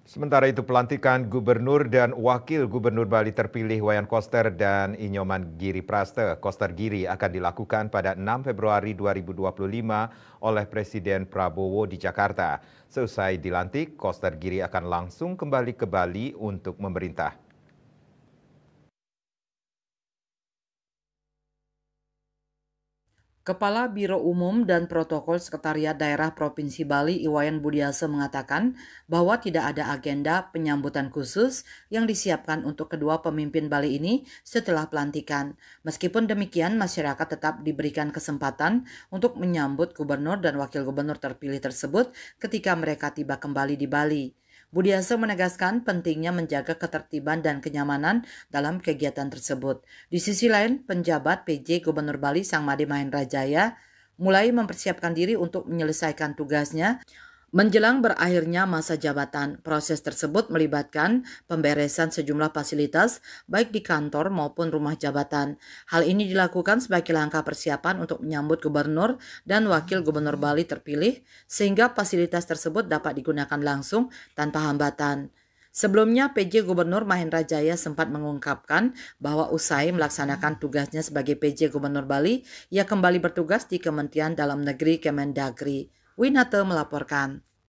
Sementara itu pelantikan Gubernur dan Wakil Gubernur Bali terpilih Wayan Koster dan Inyoman Giri Praste Koster Giri akan dilakukan pada 6 Februari 2025 oleh Presiden Prabowo di Jakarta. Seusai dilantik, Koster Giri akan langsung kembali ke Bali untuk memerintah. Kepala Biro Umum dan Protokol Sekretariat Daerah Provinsi Bali Iwayan Budiase mengatakan bahwa tidak ada agenda penyambutan khusus yang disiapkan untuk kedua pemimpin Bali ini setelah pelantikan. Meskipun demikian, masyarakat tetap diberikan kesempatan untuk menyambut gubernur dan wakil gubernur terpilih tersebut ketika mereka tiba kembali di Bali. Budiase menegaskan pentingnya menjaga ketertiban dan kenyamanan dalam kegiatan tersebut. Di sisi lain, penjabat PJ Gubernur Bali Sangmade Mahendra Jaya mulai mempersiapkan diri untuk menyelesaikan tugasnya menjelang berakhirnya masa jabatan. Proses tersebut melibatkan pemberesan sejumlah fasilitas baik di kantor maupun rumah jabatan. Hal ini dilakukan sebagai langkah persiapan untuk menyambut gubernur dan wakil gubernur Bali terpilih sehingga fasilitas tersebut dapat digunakan langsung tanpa hambatan. Sebelumnya, PJ Gubernur Mahendra Jaya sempat mengungkapkan bahwa usai melaksanakan tugasnya sebagai PJ Gubernur Bali, ia kembali bertugas di Kementerian Dalam Negeri Kemendagri. Winata melaporkan.